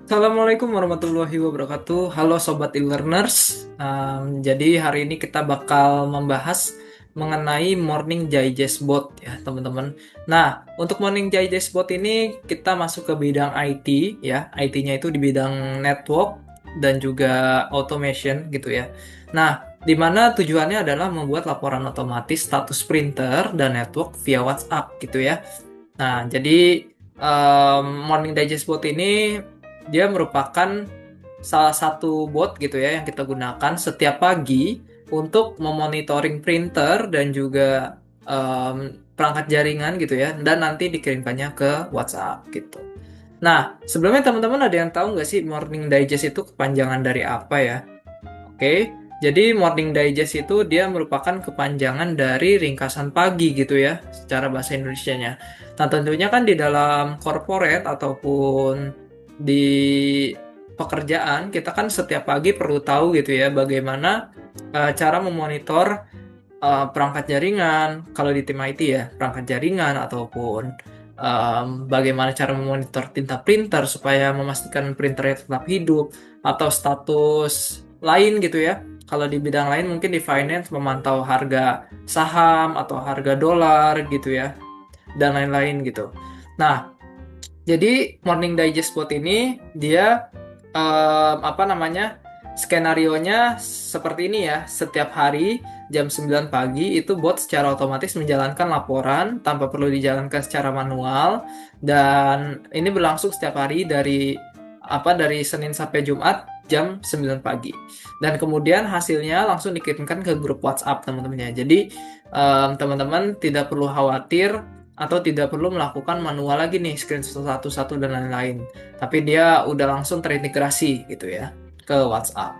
Assalamualaikum warahmatullahi wabarakatuh. Halo Sobat e-learners. Jadi hari ini kita bakal membahas mengenai Morning Digest Bot ya teman-teman. Nah, untuk Morning Digest Bot ini kita masuk ke bidang IT ya. IT-nya itu di bidang network dan juga automation gitu ya. Nah, di mana tujuannya adalah membuat laporan otomatis status printer dan network via WhatsApp gitu ya. Nah, jadi Morning Digest Bot ini dia merupakan salah satu bot gitu ya yang kita gunakan setiap pagi untuk memonitoring printer dan juga perangkat jaringan gitu ya, dan nanti dikirimkannya ke WhatsApp gitu. Nah, sebelumnya teman-teman ada yang tahu nggak sih Morning Digest itu kepanjangan dari apa ya? Oke, jadi Morning Digest itu dia merupakan kepanjangan dari ringkasan pagi gitu ya, secara bahasa Indonesianya. Nah, tentunya kan di dalam corporate ataupun di pekerjaan, kita kan setiap pagi perlu tahu gitu ya, bagaimana cara memonitor perangkat jaringan, kalau di tim IT ya, perangkat jaringan ataupun bagaimana cara memonitor tinta printer supaya memastikan printernya tetap hidup, atau status lain gitu ya. Kalau di bidang lain mungkin di finance memantau harga saham atau harga dolar gitu ya, dan lain-lain gitu. Nah, jadi Morning Digest Bot ini dia apa namanya? Skenarionya seperti ini ya. Setiap hari jam 9 pagi itu bot secara otomatis menjalankan laporan tanpa perlu dijalankan secara manual, dan ini berlangsung setiap hari dari Senin sampai Jumat jam 9 pagi. Dan kemudian hasilnya langsung dikirimkan ke grup WhatsApp teman-temannya. Jadi teman-teman tidak perlu khawatir atau tidak perlu melakukan manual lagi nih, screenshot satu-satu dan lain-lain. Tapi dia udah langsung terintegrasi gitu ya ke WhatsApp.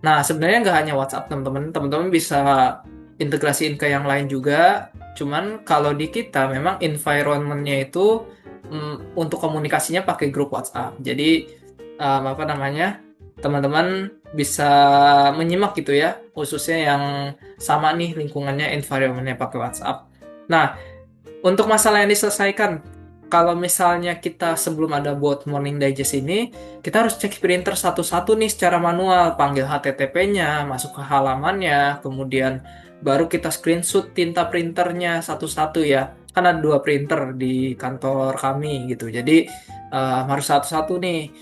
Nah, sebenarnya nggak hanya WhatsApp teman-teman, teman-teman bisa integrasiin ke yang lain juga. Cuman kalau di kita memang environment-nya itu untuk komunikasinya pakai grup WhatsApp. Jadi apa namanya, teman-teman bisa menyimak gitu ya, khususnya yang sama nih lingkungannya, environment-nya pakai WhatsApp. Nah, untuk masalah yang diselesaikan, kalau misalnya kita sebelum ada bot Morning Digest ini, kita harus cek printer satu-satu nih secara manual, panggil HTTP-nya, masuk ke halamannya, kemudian baru kita screenshot tinta printernya satu-satu ya. Kan ada 2 printer di kantor kami gitu, jadi harus satu-satu nih.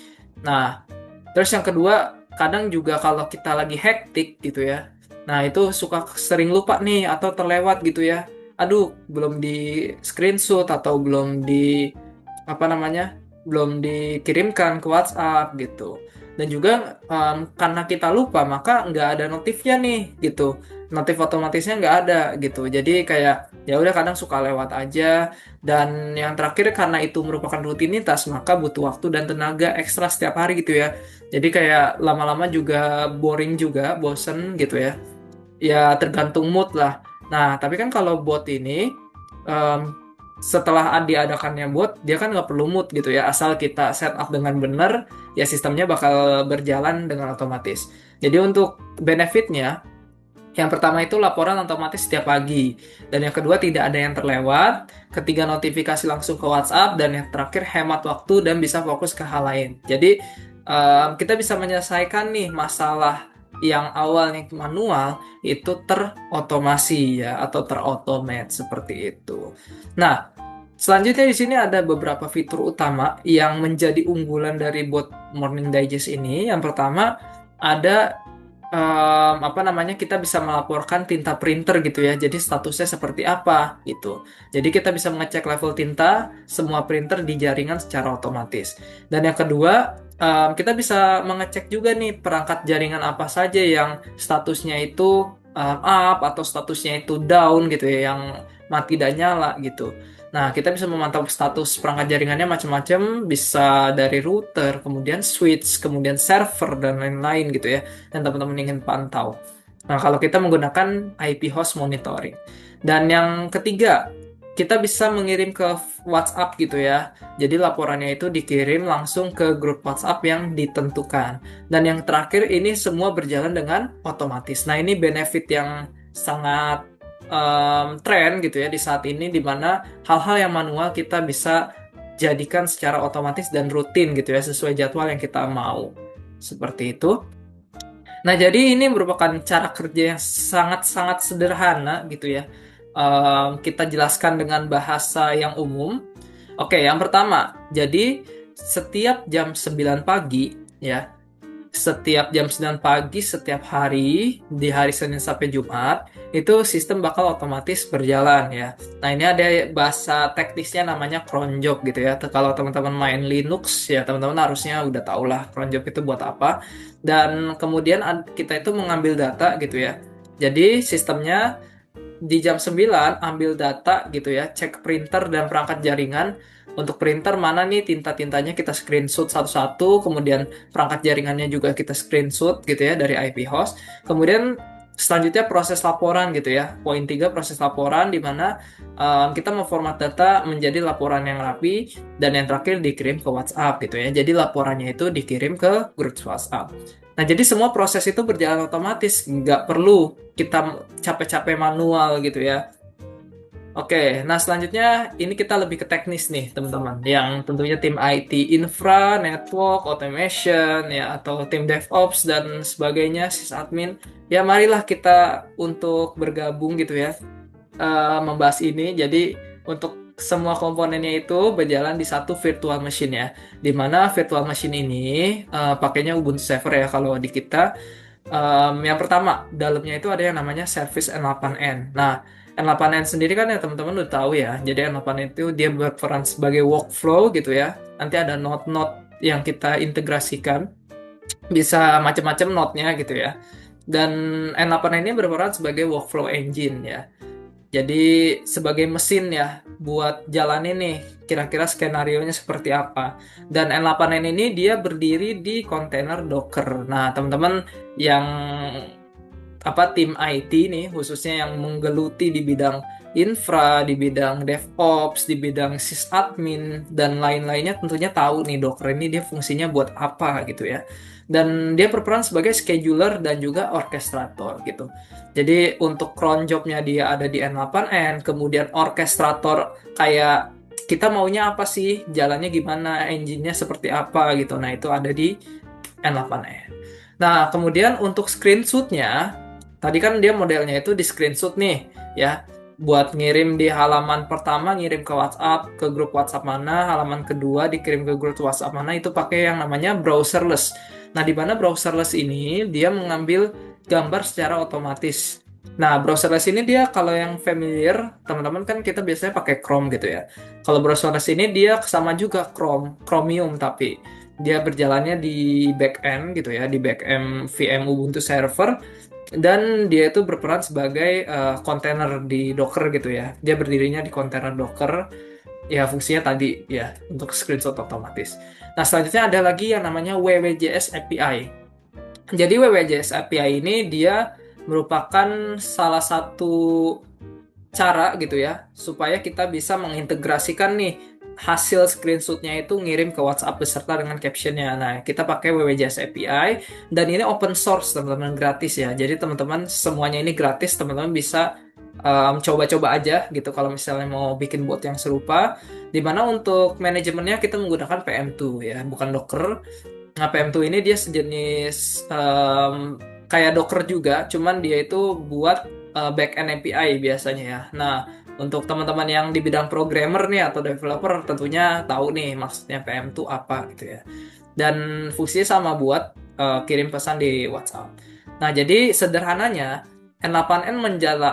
Nah, terus yang kedua, kadang juga kalau kita lagi hektik gitu ya, nah itu suka sering lupa nih atau terlewat gitu ya. Aduh, belum di screenshot atau belum di apa namanya, belum dikirimkan ke WhatsApp gitu. Dan juga karena kita lupa, maka nggak ada notifnya nih gitu. Notif otomatisnya nggak ada gitu. Jadi kayak ya udah kadang suka lewat aja. Dan yang terakhir, karena itu merupakan rutinitas, maka butuh waktu dan tenaga ekstra setiap hari gitu ya. Jadi kayak lama-lama juga boring juga, bosen gitu ya. Ya tergantung mood lah. Nah, tapi kan kalau bot ini em, setelah diadakannya bot, dia kan nggak perlu mood gitu ya. Asal kita set up dengan benar, ya sistemnya bakal berjalan dengan otomatis. Jadi untuk benefitnya, yang pertama itu laporan otomatis setiap pagi. Dan yang kedua tidak ada yang terlewat. Ketiga notifikasi langsung ke WhatsApp. Dan yang terakhir hemat waktu dan bisa fokus ke hal lain. Jadi kita bisa menyelesaikan nih masalah yang awalnya manual itu terotomasi ya, atau terautomate seperti itu. Nah, selanjutnya di sini ada beberapa fitur utama yang menjadi unggulan dari bot Morning Digest ini. Yang pertama ada apa namanya, kita bisa melaporkan tinta printer gitu ya. Jadi statusnya seperti apa gitu. Jadi kita bisa mengecek level tinta semua printer di jaringan secara otomatis. Dan yang kedua, kita bisa mengecek juga nih perangkat jaringan apa saja yang statusnya itu up atau statusnya itu down gitu ya, yang mati dan nyala gitu. Nah, kita bisa memantau status perangkat jaringannya macam-macam, bisa dari router, kemudian switch, kemudian server, dan lain-lain gitu ya, yang teman-teman ingin pantau. Nah, kalau kita menggunakan IP host monitoring. Dan yang ketiga, kita bisa mengirim ke WhatsApp gitu ya. Jadi laporannya itu dikirim langsung ke grup WhatsApp yang ditentukan. Dan yang terakhir, ini semua berjalan dengan otomatis. Nah, ini benefit yang sangat tren gitu ya di saat ini, di mana hal-hal yang manual kita bisa jadikan secara otomatis dan rutin gitu ya, sesuai jadwal yang kita mau. Seperti itu. Nah, jadi ini merupakan cara kerja yang sangat-sangat sederhana gitu ya. Kita jelaskan dengan bahasa yang umum. Oke, yang pertama, jadi setiap jam 9 pagi ya, setiap jam 9 pagi setiap hari di hari Senin sampai Jumat itu sistem bakal otomatis berjalan ya. Nah, ini ada bahasa teknisnya namanya cron job gitu ya. Kalau teman-teman main Linux ya teman-teman harusnya udah tau lah cron job itu buat apa. Dan kemudian kita itu mengambil data gitu ya. Jadi sistemnya di jam 9 ambil data gitu ya, cek printer dan perangkat jaringan. Untuk printer mana nih tinta-tintanya kita screenshot satu-satu, kemudian perangkat jaringannya juga kita screenshot gitu ya dari IP host. Kemudian selanjutnya proses laporan gitu ya. Poin 3 proses laporan di mana kita memformat data menjadi laporan yang rapi dan yang terakhir dikirim ke WhatsApp gitu ya. Jadi laporannya itu dikirim ke grup WhatsApp. Nah, jadi semua proses itu berjalan otomatis, nggak perlu kita capek-capek manual gitu ya. Oke, nah selanjutnya ini kita lebih ke teknis nih teman-teman, yang tentunya tim IT infra, network, automation, ya atau tim DevOps dan sebagainya, sysadmin. Ya marilah kita untuk bergabung gitu ya, membahas ini. Jadi untuk semua komponennya itu berjalan di satu virtual machine ya, di mana virtual machine ini pakainya Ubuntu Server ya kalau di kita. Yang pertama, dalamnya itu ada yang namanya Service N8N. Nah, N8N sendiri kan ya teman-teman udah tahu ya. Jadi N8N itu dia berperan sebagai workflow gitu ya. Nanti ada node-node yang kita integrasikan. Bisa macam-macam node-nya gitu ya. Dan N8N ini berperan sebagai workflow engine ya. Jadi sebagai mesin ya buat jalanin nih kira-kira skenarionya seperti apa. Dan N8N ini dia berdiri di kontainer Docker. Nah, teman-teman yang tim IT nih khususnya yang menggeluti di bidang infra, di bidang DevOps, di bidang sysadmin dan lain-lainnya tentunya tahu nih Docker ini dia fungsinya buat apa gitu ya. Dan dia berperan sebagai scheduler dan juga orkestrator gitu. Jadi untuk cron jobnya dia ada di N8N, kemudian orkestrator kayak kita maunya apa sih, jalannya gimana, engine-nya seperti apa gitu. Nah, itu ada di N8N. Nah, kemudian untuk screenshot-nya, tadi kan dia modelnya itu di screenshot nih, ya. Buat ngirim di halaman pertama, ngirim ke WhatsApp, ke grup WhatsApp mana, halaman kedua dikirim ke grup WhatsApp mana, itu pakai yang namanya browserless. Nah, di mana browserless ini dia mengambil gambar secara otomatis. Nah, browserless ini dia kalau yang familiar, teman-teman kan kita biasanya pakai Chrome gitu ya. Kalau browserless ini dia sama juga Chromium tapi dia berjalannya di backend gitu ya, di backend VM Ubuntu server dan dia itu berperan sebagai kontainer di Docker gitu ya. Dia berdirinya di kontainer Docker. Ya fungsinya tadi ya untuk screenshot otomatis. Nah, selanjutnya ada lagi yang namanya WWJS API. Jadi WWJS API ini dia merupakan salah satu cara gitu ya supaya kita bisa mengintegrasikan nih hasil screenshotnya itu ngirim ke WhatsApp beserta dengan captionnya. Nah, kita pakai WWJS API dan ini open source teman-teman, gratis ya. Jadi teman-teman semuanya ini gratis, teman-teman bisa coba-coba aja gitu kalau misalnya mau bikin bot yang serupa. Dimana untuk manajemennya kita menggunakan PM2 ya, bukan Docker. Nah, PM2 ini dia sejenis kayak Docker juga, cuman dia itu buat backend API biasanya ya. Nah, untuk teman-teman yang di bidang programmer nih atau developer tentunya tahu nih maksudnya PM2 apa gitu ya. Dan fungsinya sama buat kirim pesan di WhatsApp. Nah, jadi sederhananya N8N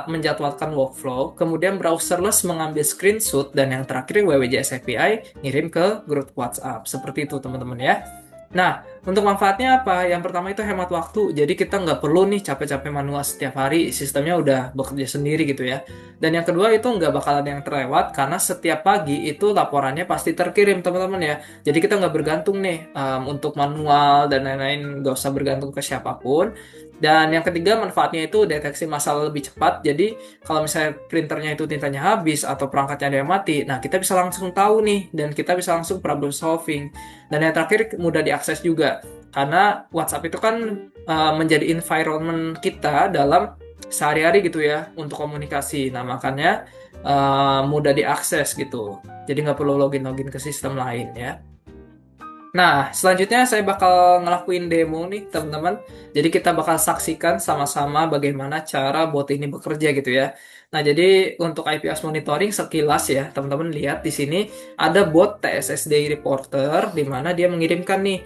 menjadwalkan workflow, kemudian browserless mengambil screenshot, dan yang terakhir WWJS API ngirim ke grup WhatsApp. Seperti itu teman-teman ya. Nah, untuk manfaatnya apa? Yang pertama itu hemat waktu. Jadi kita nggak perlu nih capek-capek manual setiap hari. Sistemnya udah bekerja sendiri gitu ya. Dan yang kedua itu nggak bakal ada yang terlewat karena setiap pagi itu laporannya pasti terkirim teman-teman ya. Jadi kita nggak bergantung nih untuk manual dan lain-lain. Nggak usah bergantung ke siapapun. Dan yang ketiga manfaatnya itu deteksi masalah lebih cepat. Jadi kalau misalnya printernya itu tintanya habis atau perangkatnya ada yang mati, nah kita bisa langsung tahu nih dan kita bisa langsung problem solving. Dan yang terakhir mudah diakses juga karena WhatsApp itu kan menjadi environment kita dalam sehari-hari gitu ya untuk komunikasi. Nah makanya mudah diakses gitu. Jadi nggak perlu login-login ke sistem lain ya. Nah, selanjutnya saya bakal ngelakuin demo nih, teman-teman. Jadi kita bakal saksikan sama-sama bagaimana cara bot ini bekerja gitu ya. Nah, jadi untuk IPS monitoring sekilas ya, teman-teman lihat di sini ada bot TSSD reporter di mana dia mengirimkan nih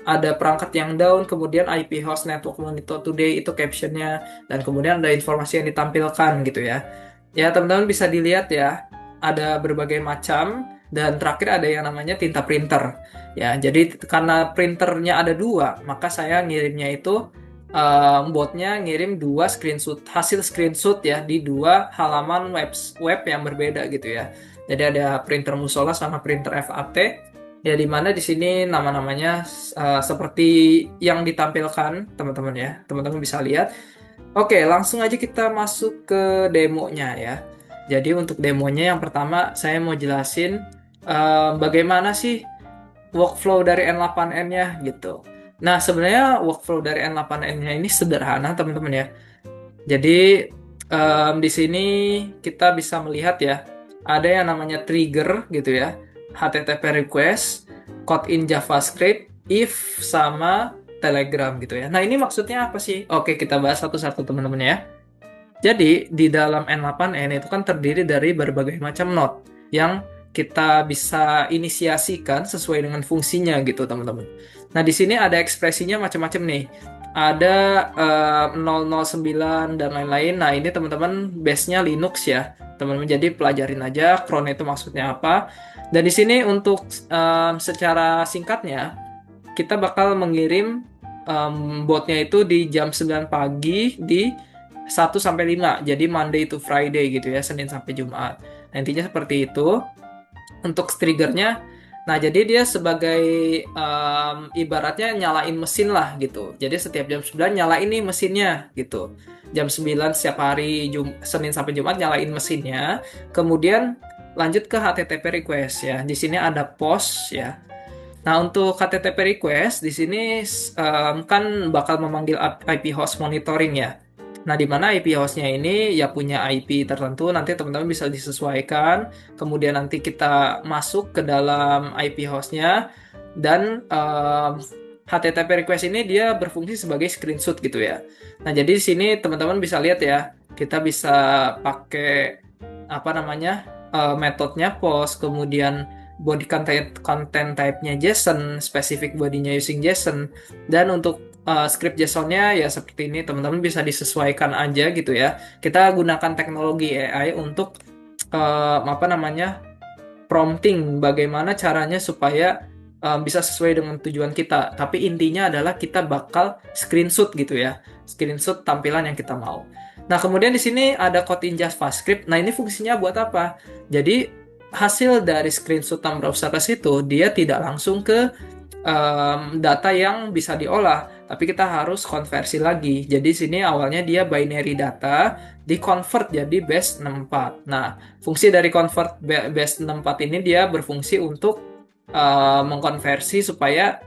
ada perangkat yang down, kemudian IP host network monitor today itu captionnya, dan kemudian ada informasi yang ditampilkan gitu ya. Ya, teman-teman bisa dilihat ya, ada berbagai macam, dan terakhir ada yang namanya tinta printer. Ya, jadi karena printernya ada dua, maka saya ngirimnya itu botnya ngirim dua screenshot, hasil screenshot ya di dua halaman web yang berbeda gitu ya. Jadi ada printer musola sama printer FAT. Ya, di mana di sini nama-namanya seperti yang ditampilkan teman-teman ya. Teman-teman bisa lihat. Oke, langsung aja kita masuk ke demonya ya. Jadi untuk demonya yang pertama saya mau jelasin bagaimana sih workflow dari N8N-nya gitu. Nah, sebenarnya workflow dari N8N-nya ini sederhana, teman-teman ya. Jadi, di sini kita bisa melihat ya, ada yang namanya trigger gitu ya, HTTP request, code in JavaScript, if, sama Telegram gitu ya. Nah, ini maksudnya apa sih? Oke, kita bahas satu-satu teman-teman ya. Jadi, di dalam N8N itu kan terdiri dari berbagai macam node yang kita bisa inisiasikan sesuai dengan fungsinya gitu, teman-teman. Nah, di sini ada ekspresinya macam-macam nih. Ada 009 dan lain-lain. Nah, ini teman-teman base-nya Linux ya. Teman-teman jadi pelajarin aja cron itu maksudnya apa. Dan di sini untuk secara singkatnya kita bakal mengirim botnya itu di jam 9 pagi di 1 sampai 5. Jadi Monday to Friday gitu ya, Senin sampai Jumat. Nah, intinya seperti itu. Untuk triggernya, nah jadi dia sebagai ibaratnya nyalain mesin lah gitu. Jadi setiap jam 9 nyalain nih mesinnya gitu. Jam 9 setiap hari Senin sampai Jumat nyalain mesinnya. Kemudian lanjut ke HTTP request ya. Di sini ada post ya. Nah, untuk HTTP request di sini kan bakal memanggil IP host monitoring ya. Nah, di mana IP hostnya ini ya punya IP tertentu, nanti teman-teman bisa disesuaikan. Kemudian nanti kita masuk ke dalam IP hostnya dan HTTP request ini dia berfungsi sebagai screenshot gitu ya. Nah, jadi di sini teman-teman bisa lihat ya, kita bisa pakai apa namanya metodenya post, kemudian body content type-nya JSON, specific body-nya using JSON, dan untuk script JSON-nya ya seperti ini, teman-teman bisa disesuaikan aja gitu ya. Kita gunakan teknologi AI untuk apa namanya prompting, bagaimana caranya supaya bisa sesuai dengan tujuan kita. Tapi intinya adalah kita bakal screenshot gitu ya, screenshot tampilan yang kita mau. Nah, kemudian di sini ada code in JavaScript. Nah, ini fungsinya buat apa? Jadi hasil dari screenshot browser itu dia tidak langsung ke data yang bisa diolah, tapi kita harus konversi lagi. Jadi sini awalnya dia binary data, di-convert jadi base 64. Nah, fungsi dari convert base 64 ini dia berfungsi untuk mengkonversi supaya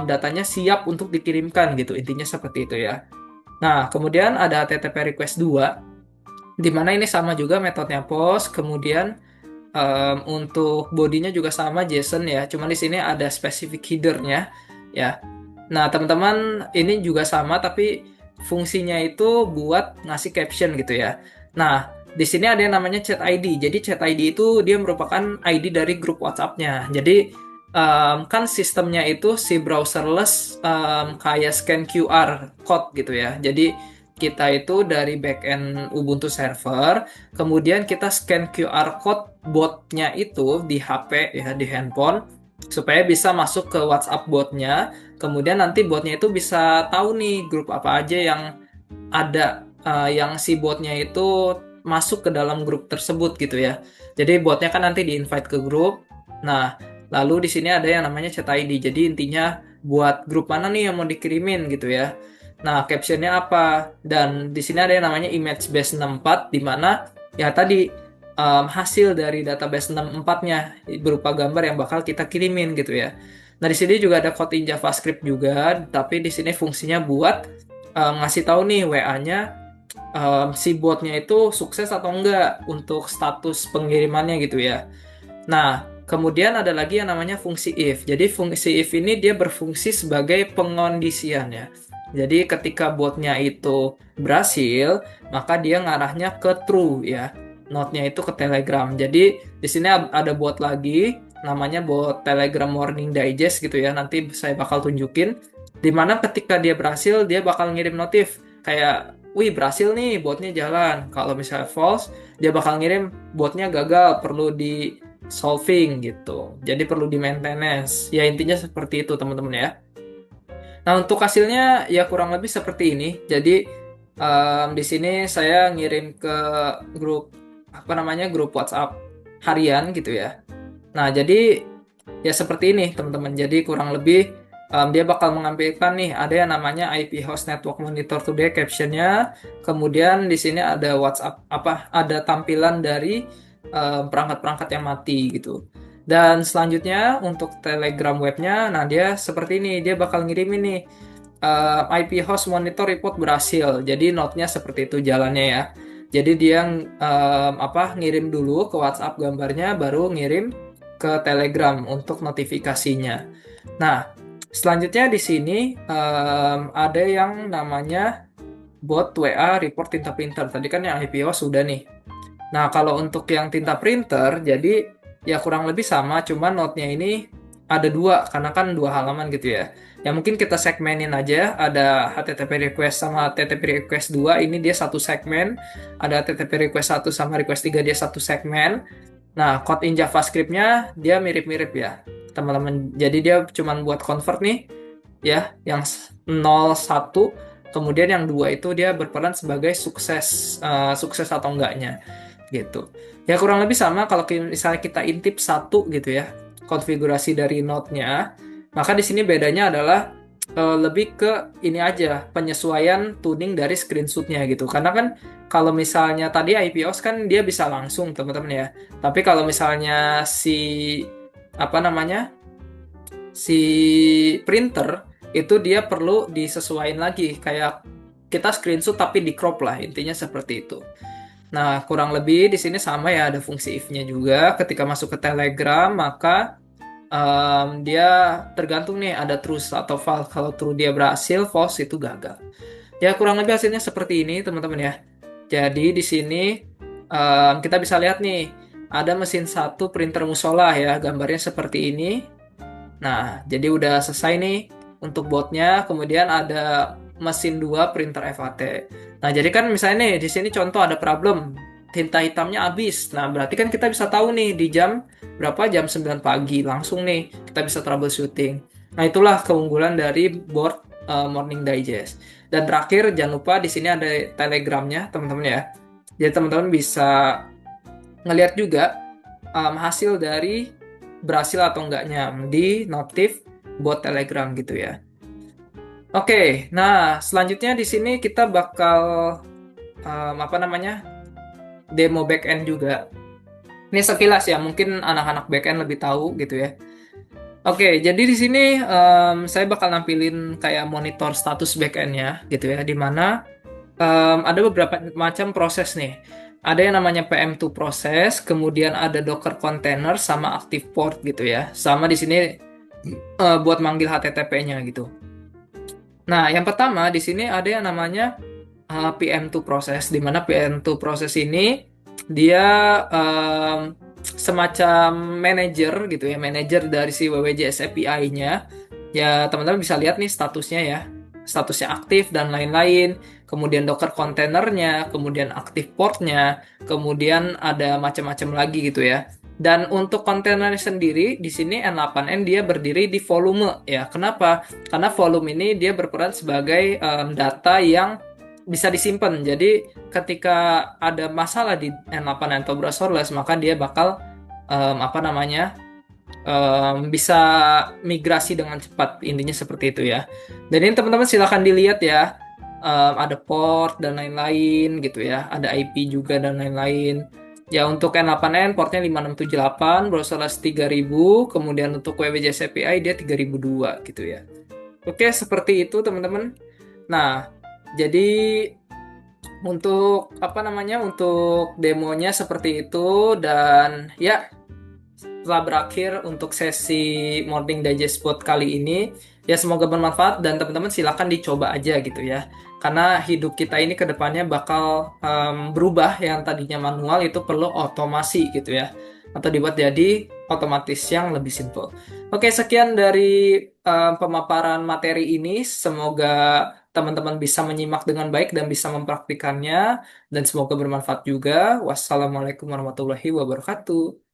datanya siap untuk dikirimkan gitu. Intinya seperti itu ya. Nah, kemudian ada HTTP request 2, di mana ini sama juga metodenya post, kemudian untuk bodinya juga sama JSON ya, cuma di sini ada specific header-nya ya. Nah, teman-teman ini juga sama tapi fungsinya itu buat ngasih caption gitu ya. Nah, di sini ada yang namanya chat ID. Jadi chat ID itu dia merupakan ID dari grup WhatsApp-nya. Jadi kan sistemnya itu si browserless kayak scan QR code gitu ya. Jadi kita itu dari backend Ubuntu server, kemudian kita scan QR code botnya itu di HP ya, di handphone, supaya bisa masuk ke WhatsApp botnya. Kemudian nanti botnya itu bisa tahu nih grup apa aja yang ada, yang si botnya itu masuk ke dalam grup tersebut gitu ya. Jadi botnya kan nanti di-invite ke grup. Nah, lalu di sini ada yang namanya chat ID. Jadi intinya buat grup mana nih yang mau dikirimin gitu ya. Nah, captionnya apa? Dan di sini ada yang namanya image base 64, di mana ya tadi hasil dari database 64-nya berupa gambar yang bakal kita kirimin gitu ya. Nah, di sini juga ada code in JavaScript juga, tapi di sini fungsinya buat ngasih tahu nih WA-nya si botnya itu sukses atau enggak untuk status pengirimannya gitu ya. Nah, kemudian ada lagi yang namanya fungsi if. Jadi fungsi if ini dia berfungsi sebagai pengondisian ya. Jadi ketika botnya itu berhasil, maka dia ngarahnya ke true ya. Node-nya itu ke Telegram. Jadi di sini ada bot lagi, namanya bot Telegram Morning Digest gitu ya. Nanti saya bakal tunjukin. Dimana ketika dia berhasil, dia bakal ngirim notif kayak, wih berhasil nih botnya jalan. Kalau misalnya false, dia bakal ngirim botnya gagal, perlu di solving gitu. Jadi perlu di maintenance. Ya intinya seperti itu teman-teman ya. Nah untuk hasilnya ya kurang lebih seperti ini. Jadi di sini saya ngirim ke grup apa namanya grup WhatsApp harian gitu ya. Nah jadi ya seperti ini teman-teman. Jadi kurang lebih dia bakal mengambilkan nih ada yang namanya IP host network monitor today captionnya. Kemudian di sini ada WhatsApp ada tampilan dari perangkat-perangkat yang mati gitu. Dan selanjutnya untuk Telegram webnya, nah dia seperti ini, dia bakal ngirimin nih IP host monitor report berhasil. Jadi node-nya seperti itu jalannya ya. Jadi dia ngirim dulu ke WhatsApp gambarnya, baru ngirim ke Telegram untuk notifikasinya. Nah, selanjutnya di sini ada yang namanya bot WA report tinta printer. Tadi kan yang IP host sudah nih. Nah, kalau untuk yang tinta printer, jadi ya kurang lebih sama, cuman node-nya ini ada dua, karena kan dua halaman gitu ya. Ya mungkin kita segmenin aja, ada HTTP request sama HTTP request 2, ini dia satu segmen. Ada HTTP request 1 sama request 3, dia satu segmen. Nah, code in JavaScript-nya dia mirip-mirip ya, teman-teman. Jadi dia cuman buat convert nih, ya, yang 0, 1, kemudian yang dua itu dia berperan sebagai sukses atau enggaknya gitu. Ya kurang lebih sama kalau misalnya kita intip satu gitu ya, konfigurasi dari node-nya, maka di sini bedanya adalah lebih ke ini aja, penyesuaian tuning dari screenshot-nya gitu. Karena kan kalau misalnya tadi IPOS kan dia bisa langsung teman-teman ya. Tapi kalau misalnya apa namanya? Si printer itu dia perlu disesuaikan lagi kayak kita screenshot tapi di crop lah, intinya seperti itu. Nah, kurang lebih di sini sama ya, ada fungsi if-nya juga. Ketika masuk ke Telegram, maka dia tergantung nih ada true atau false. Kalau true dia berhasil, false itu gagal. Ya, kurang lebih hasilnya seperti ini, teman-teman ya. Jadi di sini kita bisa lihat nih, ada mesin satu printer musola ya, gambarnya seperti ini. Nah, jadi udah selesai nih untuk botnya. Kemudian ada mesin 2 printer FAT. Nah, jadi kan misalnya nih di sini contoh ada problem tinta hitamnya habis. Nah, berarti kan kita bisa tahu nih di jam berapa, jam 9 pagi langsung nih kita bisa troubleshooting. Nah, itulah keunggulan dari board Morning Digest. Dan terakhir jangan lupa di sini ada Telegramnya, teman-teman ya. Jadi teman-teman bisa ngelihat juga hasil dari berhasil atau enggaknya di notif bot Telegram gitu ya. Oke, nah selanjutnya di sini kita bakal demo backend juga. Ini sekilas ya, mungkin anak-anak backend lebih tahu gitu ya. Oke, jadi di sini saya bakal nampilin kayak monitor status backendnya gitu ya, di mana ada beberapa macam proses nih. Ada yang namanya PM2 proses, kemudian ada Docker container sama active port gitu ya. Sama di sini buat manggil HTTP-nya gitu. Nah, yang pertama di sini ada yang namanya PM2 proses, di mana PM2 proses ini dia semacam manager gitu ya, manager dari si WWJS API-nya. Ya, teman-teman bisa lihat nih statusnya ya. Statusnya aktif dan lain-lain. Kemudian Docker kontainernya, kemudian aktif portnya, kemudian ada macam-macam lagi gitu ya. Dan untuk kontainer sendiri di sini N8N dia berdiri di volume ya. Kenapa? Karena volume ini dia berperan sebagai data yang bisa disimpan. Jadi ketika ada masalah di N8N atau browserless, maka dia bakal bisa migrasi dengan cepat. Intinya seperti itu ya. Dan ini teman-teman silahkan dilihat ya. Ada port dan lain-lain gitu ya. Ada IP juga dan lain-lain. Ya untuk N8N portnya 5678, browserless 3000, kemudian untuk WWJS API dia 3002 gitu ya. Oke, seperti itu teman-teman. Nah, jadi Untuk apa namanya? Untuk demonya seperti itu dan ya setelah berakhir untuk sesi Morning Digest Spot kali ini, ya semoga bermanfaat dan teman-teman silakan dicoba aja gitu ya. Karena hidup kita ini ke depannya bakal berubah yang tadinya manual itu perlu otomasi gitu ya. Atau dibuat jadi otomatis yang lebih simple. Oke, sekian dari pemaparan materi ini. Semoga teman-teman bisa menyimak dengan baik dan bisa mempraktikannya. Dan semoga bermanfaat juga. Wassalamualaikum warahmatullahi wabarakatuh.